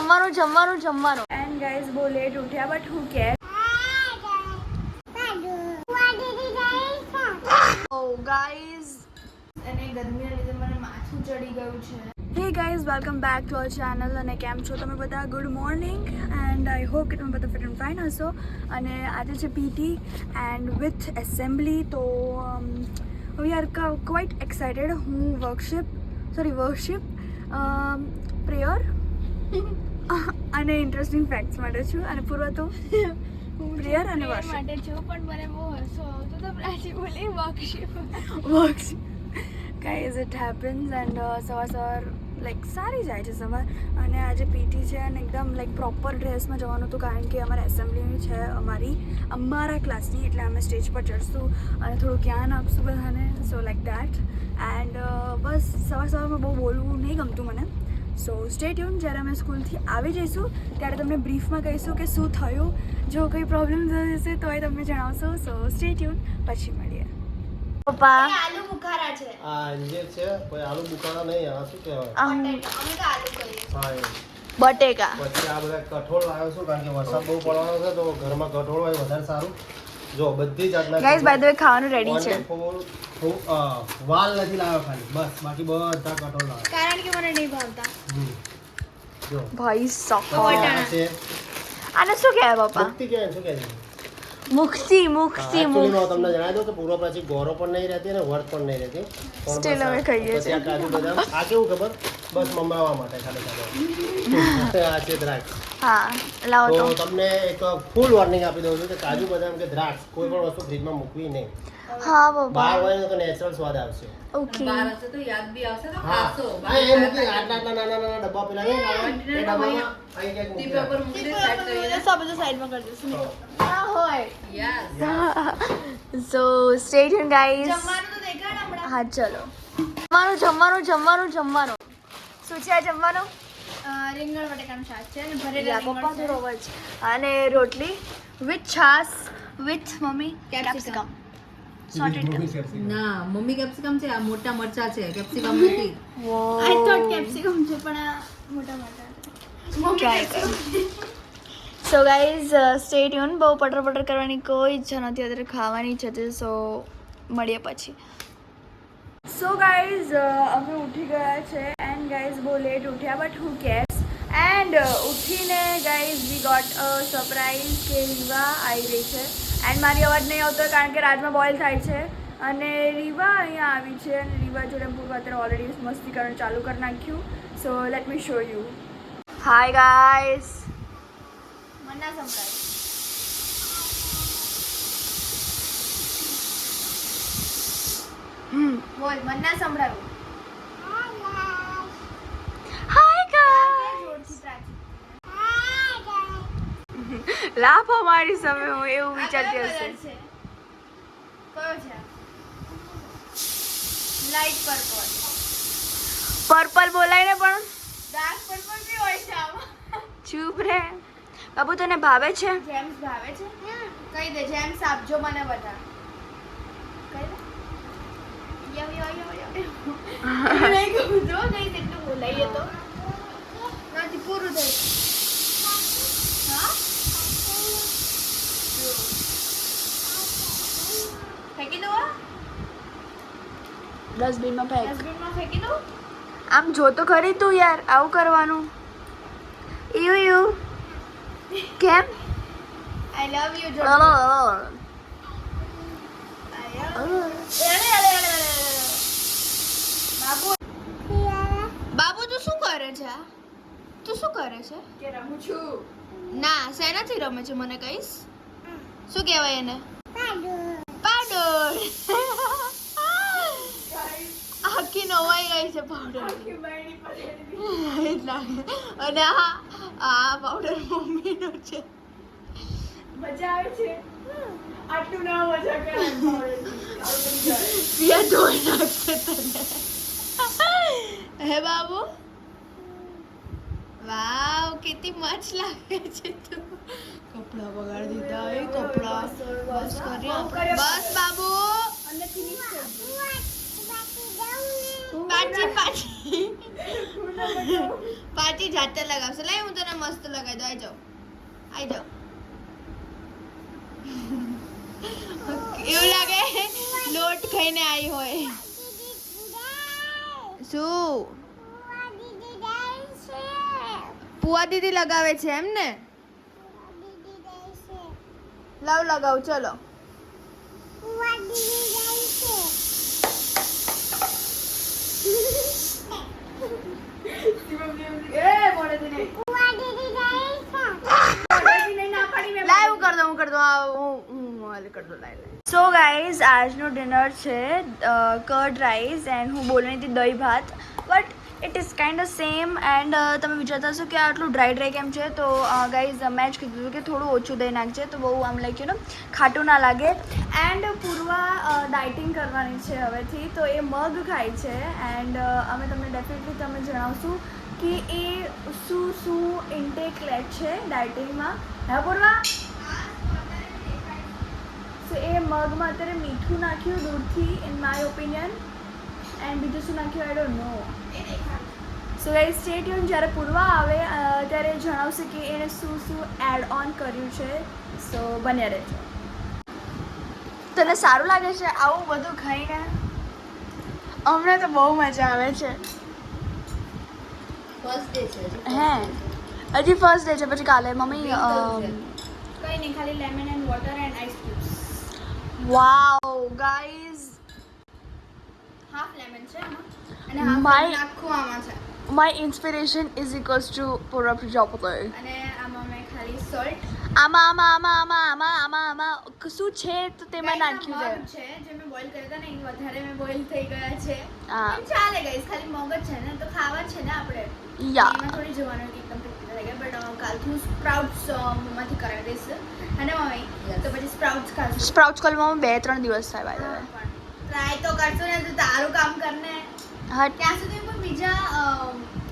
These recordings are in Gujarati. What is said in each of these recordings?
જમવાનું એન્ડ ગાઈઝ બહુ લેટ ઉઠ્યા બટ હું કેર ઓ ગાઈઝ અને ગરમીના લીધે મને માથું ચડી ગયું છે. Hey guys welcome back to our channel અને કેમ છો તમે બધા? Good morning and I hope કે તમે બધા ફિટ એન્ડ ફાઇન હશો. અને આજે છે પીટી એન્ડ વિથ એસેમ્બલી તો વી આર ક્વાઇટ એક્સાઇટેડ. હું વર્કશિપ પ્રેયર અને ઇન્ટરેસ્ટિંગ ફેક્ટ્સ માટે છું અને પૂર્વ તો પ્રેયર અને વર્કશિપ માટે છું. પણ મને બહુ હસો આવતો તો પ્રાચી બોલી વર્કશિપ ગાઈઝ ઇટ હેપન્સ એન્ડ સવાર લાઈક સારી જાય છે સવાર. અને આજે પીટી છે અને એકદમ લાઈક પ્રોપર ડ્રેસમાં જવાનું હતું કારણ કે અમારે એસેમ્બલી છે અમારા ક્લાસની, એટલે અમે સ્ટેજ પર ચડશું અને થોડું જ્ઞાન આપશું બધાને. સો લાઈક દેટ એન્ડ બસ સવારમાં બહુ બોલવું નહીં ગમતું મને. સો સ્ટે ટ્યુન. જ્યારે અમે સ્કૂલથી આવી જઈશું ત્યારે તમને બ્રીફમાં કહીશું કે શું થયું. જો કંઈ પ્રોબ્લેમ થશે તો એ તમને જણાવશો. સો સ્ટે ટ્યુન. પછી મળીએ. પપ્પા આલુ બુખારા છે. આ અંજીર છે, કોઈ આલુ બુખારા નહીં. આ શું કહેવાય? અમે તો આલુ કહીએ. હા એ બટેકા. પછી આ બધા કઠોળ લાવ્યો છું કારણ કે વરસાદ બહુ પડવાનો છે તો ઘરમાં કઠોળ હોય વધારે સારું. જો બધી જાતના ગાઈઝ બાય ધ વે ખાવાનું રેડી છે. વાલ નથી લાવ્યો ખાલી, બસ બાકી બધા કઠોળ લાવ્યો કારણ કે મને નહીં ભાવતા. જો ભાઈ સખત છે. આને શું કહેવાય પપ્પા? મુક્તિ કહેવાય. શું કહેવાય? મુક્તિ. Actually માં તમને જણાવી દઉં કે પૂર્વ પ્રાચી ગોરો પણ નહીં રહેતી અને વર્ત પણ નહીં રહેતી. Still અમે ખાઈએ છીએ. આ કાજુ બદામ આ કેવું ખબર? બસ મમરાવા માટે ખાલી આ છે દ્રાક્ષ. હા લાવો તો તમને એક ફૂલ વોર્નિંગ આપી દઉં છું કે કાજુ બદામ કે દ્રાક્ષ કોઈ પણ વસ્તુ ફ્રીજમાં મૂકવી નહીં. હા પપ્પા. બહાર હોય તો નેચરલ સ્વાદ આવશે. ઓકે. બહાર હશે તો યાદ બી આવશે તો ખાશો. હા એ મૂકી આટલા નાના ડબ્બા પેલા નહીં આવે એ ડબ્બામાં અહીં ક્યાંક મૂકી ટીપા પર મૂકીને સેટ કરીને બધું સાઈડમાં કરી દઈશું. ના હોય. યસ. સો સ્ટે ટ્યુન ગાઈઝ. જમવાનું તો દેખાડ હમણાં. હા ચલો. જમવાનું. શું છે આ જમવાનું? રીંગણ બટેકાનું શાક છે અને યા પપ્પા થોડો અવાજ. અને રોટલી વિથ છાસ વિથ મમ્મી કેપ્સિકમ. ના મમ્મી કેપ્સિકમ છે, આ મોટા મરચા છે, કેપ્સિકમ નથી. આઈ થોટ કેપ્સિકમ છે પણ આ મોટા મરચા છે. સો ગાઈઝ સ્ટે ટ્યુન. બહુ પટર કરવાની કોઈ ઈચ્છા નથી, અત્યારે ખાવાની ઈચ્છા છે. સો મળીએ પછી. સો ગાઈઝ અમે ઉઠી ગયા છે એન્ડ ગાઈઝ બહુ લેટ ઉઠ્યા બટ હું કેર્સ. એન્ડ ઉઠીને guys we got a surprise કે રીવા આવી રહી છે. એન્ડ મારી અવાજ નહીં આવતો કારણ કે રાજમાં બોઇલ થાય છે અને રીવા અહીંયા આવી છે અને રીવા જોડે પૂર્વ અત્યારે ઓલરેડી મસ્તી કરવાનું ચાલુ કરી નાખ્યું. So let me show you. Hi guys. મને ના સંભળાય. બોલ, મને ના સંભળાયું. Hi guys. લાફો મારી સામે હું એવું વિચારતી હશે. કયો છે? લાઈટ પર્પલ બોલાય ને પણ ડાર્ક પર્પલ બી હોય છે આમાં. ચૂપ રે બાબુ. તને ભાવે છે? જેમ્સ ભાવે છે? કહી દે જેમ્સ આપજો મને બધા. કહી દે. યો નહીં કહું તો નહીં તેટલું બોલાઈએ તો નથી પૂરું થઈ. હા ફેંકી દો. ડસ્ટબિનમાં ફેંક. ડસ્ટબિનમાં ફેંકી દો. આમ જો તો ખરી તું યાર, આવું કરવાનું. યુ કેમ? આઈ લવ યુ જો. બાબુ તું શું કરે છે? તું શું કરે છે? કે રમું છું. ના શેનાથી રમે છે મને કહીશ? શું કહેવાય એને? પાડોળ. આખી નવાઈ ગઈ છે પાવડર. અને આ પાવડર મમ્મીનો છે. મજા આવે છે. આટલું ના મજા કરે. પિયા ધોઈ નાખશે તને. હે બાબુ. વાવ કેટલી મસ્ત લાગે છે તું. કપડા બગાડી દીધા. એ કપડા બસ કરી આપણે. બસ બાબુ. અને ફિનિશ કર. પાછી પાર્ટી જાતે લગાવશે. લાય હું તને મસ્ત લગાવી દઉં. આઈ જાઓ. એવું લાગે લોટ ખાઈને આવી હોય. શું પુઆ દીદી લગાવે છે એમ ને? લાવ લગાવ ચલો. સો ગાઈઝ આજનું ડિનર છે કર્ડ રાઈસ એન્ડ હું બોલવાની હતી દહીં ભાત but it is kind of same and તમે વિચારતા હશો કે આટલું ડ્રાય કેમ છે તો ગાઈઝ મેં જ કીધું હતું કે થોડું ઓછું દહીં નાખજે તો બહુ આમ લાઈક યુ નો ખાટું ના લાગે એન્ડ પૂર્વા ડાયટિંગ કરવાની છે હવેથી તો એ મગ ખાય છે એન્ડ અમે તમને ડેફિનેટલી તમે જણાવશું કે એ શું ઇન્ટેક લે છે ડાયટિંગમાં હા પૂર્વા સો એ મગમાં અત્યારે મીઠું નાખ્યું દૂધથી ઇન માય ઓપિનિયન એન્ડ બીજું શું નાખ્યું I don't know so guys stay tune જ્યારે પૂર્વા આવે ત્યારે જણાવશે કે એણે શું એડ ઓન કર્યું છે સો બન્યા રહેજો. તને સારું લાગે છે આવું બધું ખાઈને? અમને તો બહુ મજા આવે છે. ફર્સ્ટ ડે છે. હે હજી ફર્સ્ટ ડે છે પછી કાલે મમ્મી કઈ નહીં ખાલી lemon and water and ice cubes. Wow guys half lemon છે આમાં અને હાફ આખું આમાં છે. My inspiration is equals to Purva Prajapati. અને આમાં મેં ખાલી સોલ્ટ આમાં શું છે તો તેમાં નાખ્યું છે જે મેં બોઇલ કર્યા હતા ને એ વધારે મેં બોઇલ થઈ ગયા છે. હા. પણ ચાલે ગાઈસ ખાલી મગ જ છે ને તો ખાવા જ છે ને આપણે. યા એમાં થોડી જોવાનું કે એકદમ તકલીફ થઈ ગઈ બટ કાલથી હું સ્પ્રાઉટ્સ મમ્માથી કરાવી દઈશ અને મમ્મી તો પછી સ્પ્રાઉટ્સ ખાશું. સ્પ્રાઉટ્સ કરવામાં 2-3 દિવસ થાય બાય ધ વે. ટ્રાય તો કરશો ને તો તારું કામ કરને હા ત્યાં સુધી હું બીજા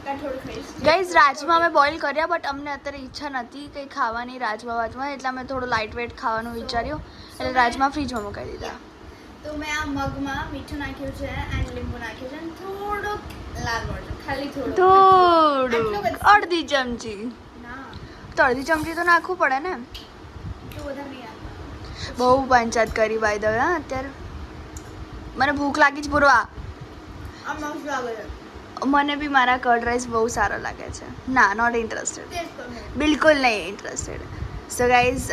કઠોળ ખાઈશ. ગાઈઝ રાજમા અમે બોઇલ કર્યા બટ અમને અત્યારે ઈચ્છા નથી કંઈ ખાવાની રાજમા એટલે અમે થોડું લાઇટ વેટ ખાવાનું વિચાર્યું એટલે રાજમા ફ્રીજમાં મુકાઈ દીધા. તો મેં આ મગમાં મીઠું નાખ્યું છે અને લીંબુ નાખ્યું છે અને થોડુંક લાલ મરચું ખાલી થોડું અડધી ચમચી ના તો અડધી ચમચી તો નાખવું પડે ને તો વધારે નહીં નાખવાનું. બહુ પંચાયત કરી બાય ધ વે હા અત્યારે મને ભૂખ લાગી જ પૂરવા. આ મસ્ત લાગે છે. મને બી મારા કર્ડ રાઈસ બહુ સારો લાગે છે. ના નોટ ઇન્ટરેસ્ટેડ ટેસ્ટ કરો. બિલકુલ નહીં interested. So guys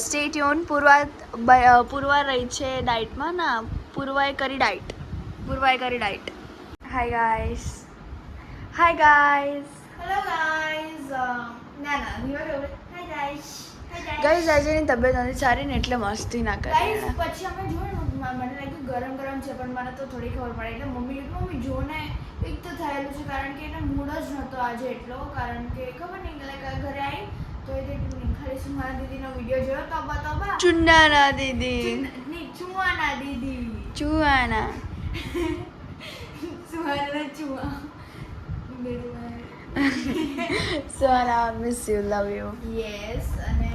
stay tune. Purva રહી છે ડાયટમાં ના પૂર્વાએ કરી diet. Hi guys hello guys ના ધીમા કહો હાય ગાઈઝ ગાઈઝ આજે એની તબિયત નથી સારી ને એટલે મસ્તી ના કરે ગાઈઝ પછી અમે જોયું ને મને લાગ્યું ગરમ છે પણ મને તો થોડી ખબર પડી એટલે મમ્મી જો ને એક તો થયેલું છે કારણ કે એને મૂડ જ નહોતો આજે એટલો કારણ કે ખબર નહીં લાઈક ઘરે આવી તો એ ખાલી સુહાના દીદીનો વિડીયો જોયો તબા ચુન્નાના દીદી નહીં ચુવાના દીદી ચુવાના સુહાના ચુવા સોના miss you love you. Yes અને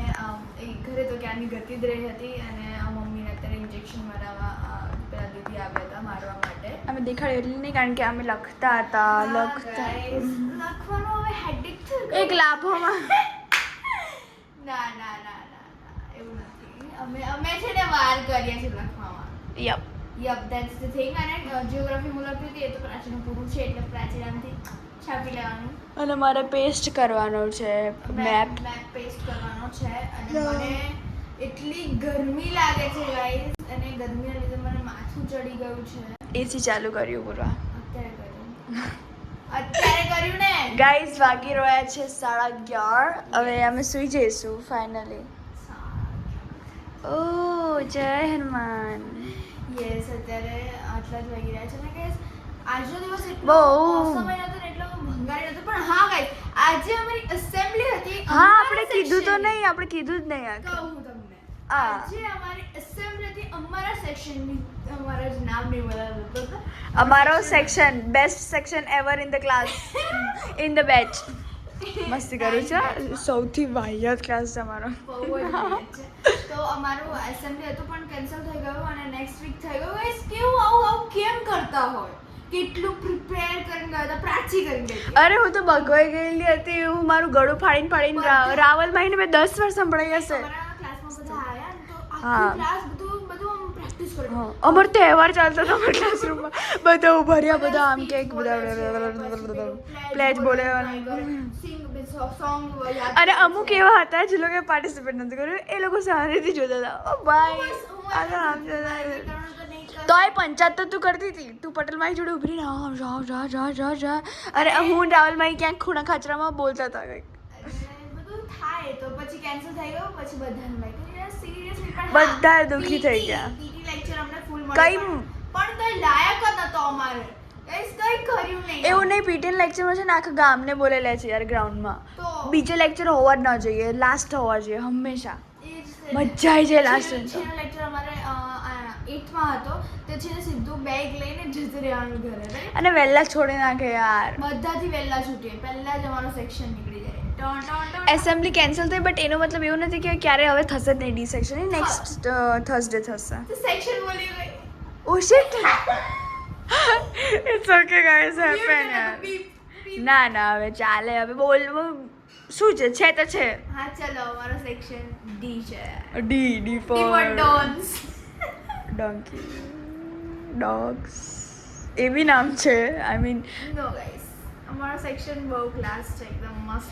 એ ઘરે તો ક્યાંની ગતિ જ રહી હતી અને મમ્મીને અત્યારે ઇન્જેક્શન મરાવવા પેલા દીદી આવ્યા હતા મારવા માટે. અમે દેખાડ્યું એટલે નહીં કારણ કે અમે લખતા હતા લખવાનું હવે હેડિક થયું એક લાભોમાં ના એવું નથી અમે છે ને વાર કરીએ છીએ લખવામાં. Yup that's the thing. અને જિયોગ્રાફી હું લખતી હતી એ તો પ્રાચીનું પૂરું છે એટલે પ્રાચીનામથી છાપી લેવાનું અને મારે પેસ્ટ કરવાનો છે મેપ પેસ્ટ કરવાનો છે અને મને એટલી ગરમી લાગે છે ગાઈસ અને ગરમીના લીધે મને માથું ચડી ગયું છે. એસી ચાલુ કર્યું પૂરા અત્યારે કર્યું ને ગાઈઝ વાગી રહ્યા છે 11:30 હવે અમે સુઈ જઈશું ફાઇનલી. ઓ જય હનુમાન. યસ અત્યારે આટલા જ વાગી રહ્યા છે ને ગાઈસ આજનો દિવસ એટલો બહુ સમય હતો ને એટલો ભંગારી હતો પણ હા ગાઈસ આજે અમારી એસેમ્બલી હતી. હા આપણે કીધું જ નહીં કહું તમને આજે અમારી એસેમ્બલી હતી અમારા સેક્શનની અમારા જ નામ નહીં બોલાતો હતો અમારો section best section ever in the class in the batch. મસ્તી કરું છું સૌથી વાહિયાત ક્લાસ છે અમારો. બહુ જ મહેનત છે. તો અમારું એસેમ્બલી હતું પણ કેન્સલ થઈ ગયું અને નેક્સ્ટ વીક થઈ ગયું ગાઈસ કેવું આવું કેમ કરતા હોય કેટલું પ્રિપેર કરીને ગયા હતા, પ્રાચી કરીને ગઈ હતી. અરે હું તો બગવાઈ ગયેલી હતી. હું મારું ગળું ફાડીને રાવલ માઈને મેં 10 વાર સંભળાઈ હશે. અમારા ક્લાસમાં બધા આયા ને તો આખું હા. ક્લાસ બધું આમ પ્રેક્ટિસ કરે. હા, અમાર તહેવાર ચાલતો હતો અમારા ક્લાસરૂમમાં. બધા ઉભા રહ્યા, બધા આમ કે બધા પ્લેજ બોલે. સોંગ અને અમુક એવા હતા જે લોકોએ પાર્ટિસિપેટ નથી કર્યું, એ લોકો શાંતિથી જોતા હતા. ઓ ભાઈ આ તો આમ જોતા. તોય પંચાયત તો તું કરતી હતી. તું પટેલ મારી જોડે ઉભરી ને આમ જા જા જા જા જા. અને હું રાવલ માઈ ક્યાંક ખૂણા ખાચરામાં બોલતા હતા કંઈક. બધું થાય તો પછી કેન્સલ થઈ ગયું. પછી બધાને લાગ્યું સિરિયસલી બધા દુઃખી થઈ ગયા. પીટી લેક્ચર અમને ફૂલ કઈ પણ તો લાયક જ નતો અમારે. ગાઈસ કઈ કર્યું નહીં. એવું નહીં, પીટીએન લેક્ચરમાં છે ને આખા ગામને બોલેલા છે યાર ગ્રાઉન્ડમાં. તો બીજો લેક્ચર હોવા જ ન જોઈએ, લાસ્ટ હોવા જોઈએ હંમેશા. એ જ મજા આવી જાય લાસ્ટ. છેલ્લો લેક્ચર અમારે 8માં હતો તો છે ને સીધું બેગ લઈને જતું રહેવાનું ઘરે right? અને વહેલા છોડી નાખે યાર. બધાથી વહેલા છૂટીએ પહેલા જ અમારો સેક્શન નીકળી જાય. ટણ ટણ ટણ. એસેમ્બલી કેન્સલ થઈ, બટ એનો મતલબ એવું નથી કે ક્યારે હવે થશે જ નહીં ડી સેક્શન. નેક્સ્ટ થર્સડે થશે. તો સેક્શન બોલી ગઈ. Oh shit. It's okay guys, happen યાર. ના ના હવે ચાલે. હવે બોલવું શું છે તો છે. હા ચલો અમારો સેક્શન ડી છે. D D D for dons. Donkey dogs A B નામ છે. આઈ મીન નો ગાઈસ અમારો સેક્શન બહુ ક્લાસ છે એકદમ મસ્ત.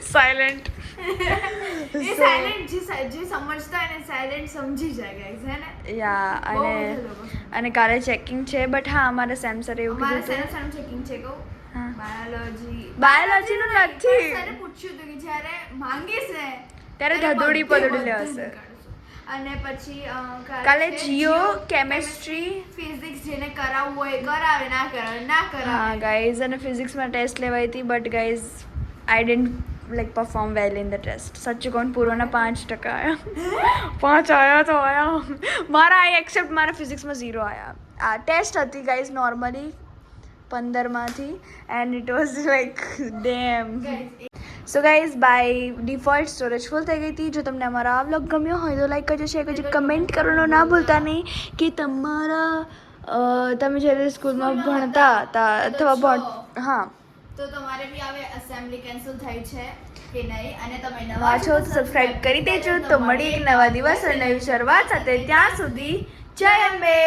સાયલેન્ટ. એ સાયલેન્ટ જે સમજતા હોય ને સાયલેન્ટ સમજી જાય ગાઈસ હે ને. યા બહુ અને બધા લોકો સમજે. અને કાલે ચેકિંગ છે, બટ હા અમારે સેમ સર એવું અમારે કીધું સેમ ચેકિંગ છે કહું હા. બાયોલોજી. બાયોલોજીનું નથી. સરે પૂછ્યું હતું કે જ્યારે માંગીશ ને ત્યારે ત્યારે ધધોડી બધું પદોડી બધું લેવાશે. નીકાળશું. અને પછી કાલે છે જીઓ, કેમેસ્ટ્રી. ફિઝિક્સ જેને કરાવવું હોય એ કરાવે, ના કરાવે ના હા કરાવે. ગાઈઝ, અને ફિઝિક્સમાં ટેસ્ટ લેવાઈ હતી, but guys I didn't like perform well in the test. સાચું કહું પૂર્વના 5% આવ્યા. 5 આવ્યા તો આવ્યા. મારા આઈ એક્સેપ્ટ મારા ફિઝિક્સમાં 0 આવ્યા. આ ટેસ્ટ હતી ગાઈઝ નોર્મલી 15માંથી and it was like damn. Guys, so guys by default storage full થઈ ગઈ હતી. જો તમને અમારા આ વ્લોગ ગમ્યો હોય તો લાઈક કરજો, શેર કરજો, કમેન્ટ કરવાનું ના ભૂલતા નહીં કે તમે જ્યારે સ્કૂલમાં ભણતા હતા અથવા હા તો તમારે બી હવે એસેમ્બલી કેન્સલ થઈ છે કે નહીં અને તમે નવા નવા છો તો સબસ્ક્રાઇબ કરી દેજો. તો મળી એક નવા દિવસ અને નવી શરૂઆત સાથે. ત્યાં સુધી જય અંબે.